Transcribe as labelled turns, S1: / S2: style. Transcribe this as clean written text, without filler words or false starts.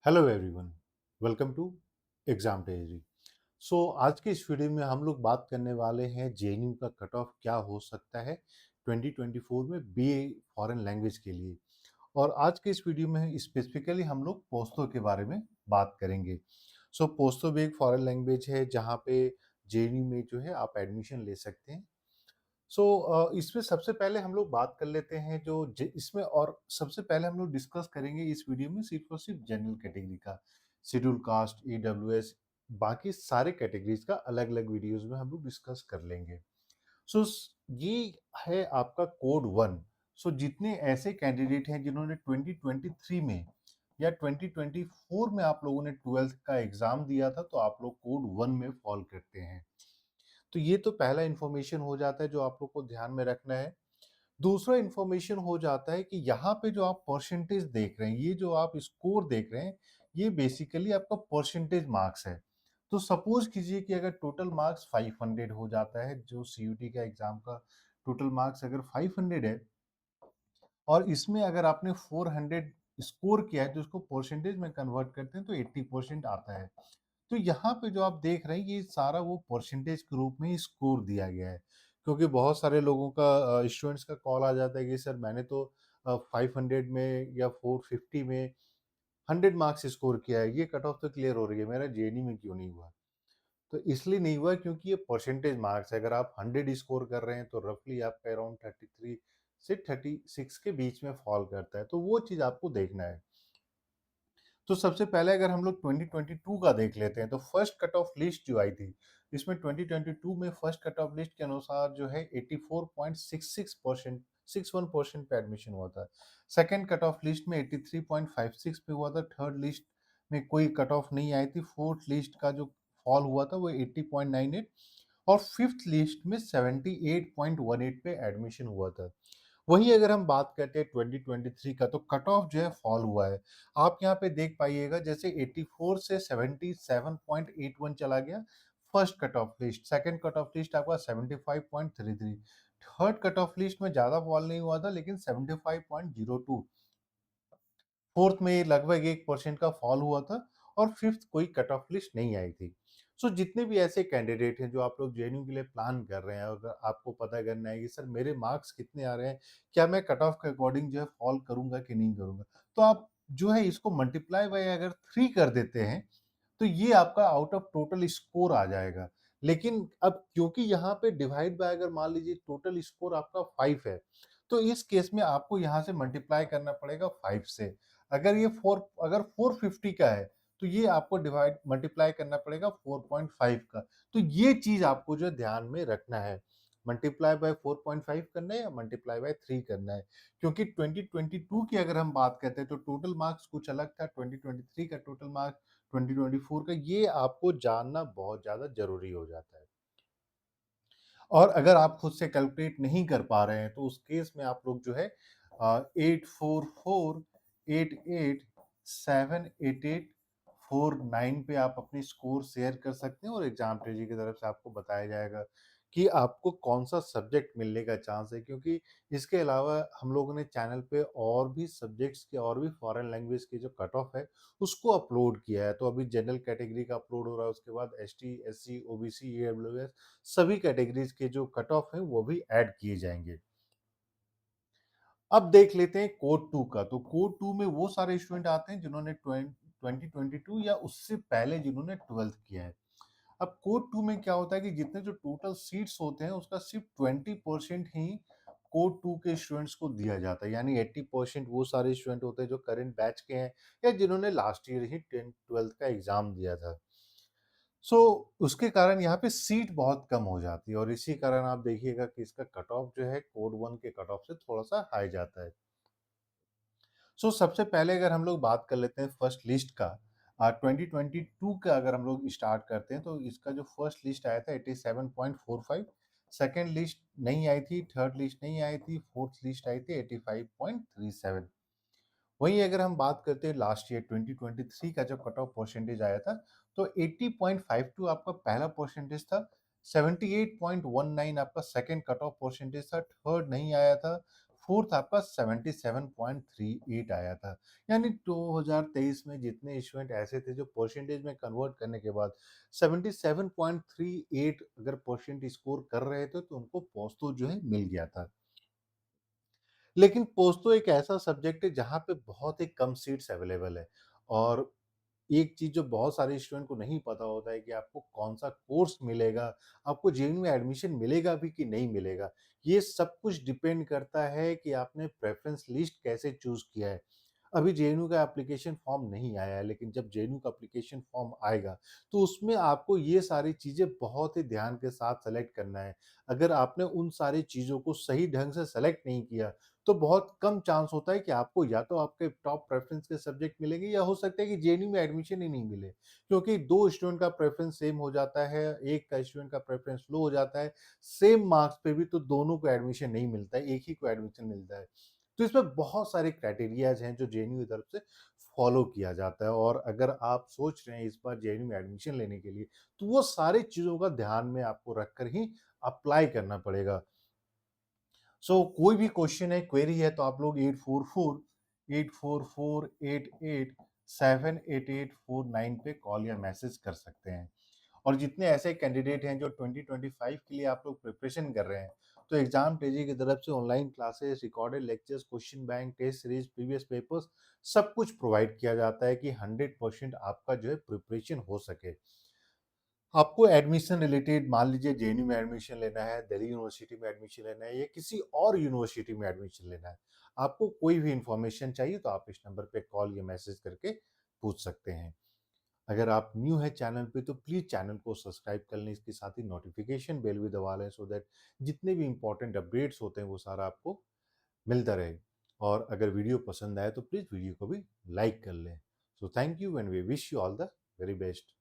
S1: Hello everyone, welcome to exam diary. आज की इस वीडियो में हम लोग बात करने वाले हैं जेएनयू का कट ऑफ क्या हो सकता है 2024 में बीए फॉरेन लैंग्वेज के लिए। और आज के इस वीडियो में स्पेसिफिकली हम लोग पोस्तो के बारे में बात करेंगे। पोस्तो भी एक फॉरेन लैंग्वेज है जहाँ पे जेएनयू में जो है आप एडमिशन ले सकते हैं। इसमें सबसे पहले हम लोग बात कर लेते हैं इसमें, और सबसे पहले हम लोग डिस्कस करेंगे इस वीडियो में सिर्फ और सिर्फ जनरल कैटेगरी का, शेड्यूल कास्ट, ईडब्ल्यूएस, बाकी सारे कैटेगरीज का अलग अलग वीडियोस में हम लोग डिस्कस कर लेंगे। सो ये है आपका कोड वन। जितने ऐसे कैंडिडेट हैं जिन्होंने 2023 में या 2024 में आप लोगों ने ट्वेल्थ का एग्जाम दिया था, तो आप लोग कोड वन में फॉल करते हैं। तो ये तो पहला इन्फॉर्मेशन हो जाता है जो आप लोग को ध्यान में रखना है। दूसरा इन्फॉर्मेशन हो जाता है कि यहाँ पे जो आप परसेंटेज देख रहे हैं, ये जो आप स्कोर देख रहे हैं, ये बेसिकली आपका परसेंटेज मार्क्स है। तो सपोज कीजिए कि अगर टोटल मार्क्स 500 हो जाता है, जो सीयूटी का एग्जाम का टोटल मार्क्स अगर 500 है, और इसमें अगर आपने 400 स्कोर किया है तो उसको परसेंटेज में कन्वर्ट करते हैं तो 80% आता है। तो यहाँ पे जो आप देख रहे हैं ये सारा वो परसेंटेज के रूप में स्कोर दिया गया है, क्योंकि बहुत सारे लोगों का स्टूडेंट्स का कॉल आ जाता है कि सर मैंने तो 500 में या 450 में 100 मार्क्स स्कोर किया है, ये कट ऑफ तो क्लियर हो रही है, मेरा जेएनयू में क्यों नहीं हुआ? तो इसलिए नहीं हुआ क्योंकि ये परसेंटेज मार्क्स है। अगर आप 100 स्कोर कर रहे हैं तो रफली आपका अराउंड 33 से 36 के बीच में फॉल करता है, तो वो चीज़ आपको देखना है। तो सबसे पहले अगर हम लोग 2022 का देख लेते हैं तो फर्स्ट कट ऑफ लिस्ट जो आई थी, इसमें 2022 में फर्स्ट कट ऑफ लिस्ट के अनुसार जो है 84.66% 61% पे एडमिशन हुआ था। सेकंड कट ऑफ लिस्ट में 83.56 पे हुआ था। थर्ड लिस्ट में कोई कट ऑफ नहीं आई थी। फोर्थ लिस्ट का जो फॉल हुआ था वो 80.98, और फिफ्थ लिस्ट में 78.18 पे एडमिशन हुआ था। वहीं अगर हम बात करते हैं 2023 का, तो कट ऑफ जो है फॉल हुआ है। आप यहाँ पे देख पाइएगा जैसे 84 से 77.81 चला गया first cut off list. Second cut off list आपका 75.33। थर्ड कट ऑफ लिस्ट में ज्यादा फॉल नहीं हुआ था लेकिन 75.02। फोर्थ में लगभग 1% का फॉल हुआ था, और फिफ्थ कोई कट ऑफ लिस्ट नहीं आई थी। जितने भी ऐसे कैंडिडेट हैं जो आप लोग जेएनयू के लिए प्लान कर रहे हैं, अगर आपको पता करना है कि सर मेरे मार्क्स कितने आ रहे हैं, क्या मैं कट ऑफ के अकॉर्डिंग जो है फॉल करूंगा कि नहीं करूंगा, तो आप जो है इसको मल्टीप्लाई बाय अगर 3 कर देते हैं तो ये आपका आउट ऑफ टोटल स्कोर आ जाएगा। लेकिन अब क्योंकि यहाँ पे डिवाइड बाय अगर मान लीजिए टोटल स्कोर आपका 5 है, तो इस केस में आपको यहाँ से मल्टीप्लाई करना पड़ेगा 5 से। अगर 450 का है तो ये आपको डिवाइड मल्टीप्लाई करना पड़ेगा 4.5 का। तो ये चीज आपको जो है ध्यान में रखना है, मल्टीप्लाई बाय 4.5 करना है या मल्टीप्लाई बाय 3 करना है। क्योंकि 2022 की अगर हम बात करते हैं तो टोटल मार्क्स कुछ अलग था, 2023 का टोटल मार्क्स 2024 का, ये आपको जानना बहुत ज़्यादा ज़रूरी हो जाता है। और अगर आप खुद से कैलकुलेट नहीं कर पा रहे हैं, तो उस केस में आप लोग जो है 8448878849 पे आप अपनी स्कोर शेयर कर सकते हैं, और एग्जाम ट्रेजी की तरफ से आपको बताया जाएगा कि आपको कौन-सा सब्जेक्ट मिलने का चांस है। क्योंकि इसके अलावा हम लोगों ने चैनल पे और भी सब्जेक्ट्स के और भी फॉरेन लैंग्वेज के जो कट ऑफ है उसको अपलोड किया है। तो अभी जनरल कैटेगरी का अपलोड हो रहा है, उसके बाद एसटी, एससी, ओबीसी, ईडब्ल्यूएस सभी कैटेगरीज के जो कट ऑफ हैं वो भी ऐड किए जाएंगे। अब देख लेते हैं कोड टू का। तो कोड टू में वो सारे स्टूडेंट आते हैं जिन्होंने 2022 या उससे पहले जिन्होंने ट्वेल्थ किया है। अब कोड टू में क्या होता है कि जितने जो टोटल सीट्स होते हैं उसका सिर्फ 20% ही कोड टू के स्टूडेंट्स को दिया जाता है, यानी 80% वो सारे स्टूडेंट होते हैं जो करंट बैच के हैं या जिन्होंने लास्ट ईयर ही 10th 12th का एग्जाम दिया था। सो उसके कारण यहाँ पे सीट बहुत कम हो जाती है, और इसी कारण आप देखिएगा कि इसका कट ऑफ जो है कोड वन के कट ऑफ से थोड़ा सा हाई जाता है। सबसे पहले अगर हम लोग बात कर लेते हैं फर्स्ट लिस्ट का, 2022 का अगर हम लोग स्टार्ट करते हैं तो इसका जो फर्स्ट लिस्ट आया था 87.45। सेकंड लिस्ट नहीं आई थी, थर्ड लिस्ट नहीं आई थी, फोर्थ लिस्ट आई थी 85.37। वहीं अगर हम बात करते हैं लास्ट ईयर 2023 का जो कट ऑफ परसेंटेज आया था, तो 80.52 आपका पहला परसेंटेज था। 78.19 आपका सेकंड कट ऑफ परसेंटेज था, थर्ड नहीं आया था। फोर्थ आपका 77.38 आया था। यानी 2023 में जितने स्टूडेंट ऐसे थे जो परसेंटेज में कन्वर्ट करने के बाद 77.38 अगर परसेंट स्कोर कर रहे थे तो उनको पोस्तो जो है मिल गया था। लेकिन पोस्तो एक ऐसा सब्जेक्ट है जहाँ पे बहुत ही कम सीट्स अवेलेबल है, और एक चीज़ जो बहुत सारे स्टूडेंट को नहीं पता होता है कि आपको कौन-सा कोर्स मिलेगा, आपको जेईई में एडमिशन मिलेगा भी कि नहीं मिलेगा। ये सब कुछ डिपेंड करता है कि आपने प्रेफ़रेंस लिस्ट कैसे चूज़ किया है। अभी जेएनयू का एप्लीकेशन फॉर्म नहीं आया है, लेकिन जब जेएनयू का एप्लीकेशन फॉर्म आएगा, तो उसमें आपको ये सारी चीज़ें बहुत ही ध्यान के साथ सेलेक्ट करना है। अगर आपने उन सारी चीज़ों को सही ढंग से सेलेक्ट नहीं किया, तो बहुत कम चांस होता है कि आपको या तो आपके टॉप प्रेफ़रेंस के सब्जेक्ट मिलेंगे, या हो सकता है कि जेएनयू में एडमिशन ही नहीं मिले। क्योंकि 2 स्टूडेंट का प्रेफ़रेंस सेम हो जाता है, एक का स्टूडेंट का प्रेफ़रेंस लो हो जाता है, सेम मार्क्स पे भी तो दोनों को एडमिशन नहीं मिलता है, एक ही को एडमिशन मिलता है। तो इसमें बहुत सारे क्राइटेरियाज़ हैं जो जेएनयू की तरफ से फॉलो किया जाता है, और अगर आप सोच रहे हैं इस बार जेएनयू में एडमिशन लेने के लिए, तो वो सारी चीज़ों का ध्यान में आपको रखकर ही अप्लाई करना पड़ेगा। कोई भी क्वेश्चन है, क्वेरी है, तो आप लोग 844888788849 पे कॉल या मैसेज कर सकते हैं। और जितने ऐसे कैंडिडेट हैं जो 2025 के लिए आप लोग प्रिपरेशन कर रहे हैं, तो एग्जाम पेजी की तरफ से online classes, recorded lectures, question bank, test series, previous papers सब कुछ प्रोवाइड किया जाता है कि 100% आपका जो है प्रिपरेशन हो सके। आपको एडमिशन रिलेटेड, मान लीजिए जेएनयू में एडमिशन लेना है, दिल्ली यूनिवर्सिटी में एडमिशन लेना है, या किसी और यूनिवर्सिटी में एडमिशन लेना है, आपको कोई भी इंफॉर्मेशन चाहिए तो आप इस नंबर पे कॉल या मैसेज करके पूछ सकते हैं। अगर आप न्यू है चैनल पे तो प्लीज़ चैनल को सब्सक्राइब कर लें, इसके साथ ही नोटिफिकेशन बेल भी दबा लें, सो दैट जितने भी इंपॉर्टेंट अपडेट्स होते हैं वो सारा आपको मिलता रहे। और अगर वीडियो पसंद आए तो प्लीज़ वीडियो को भी लाइक कर लें। So thank you and we wish you all the very best.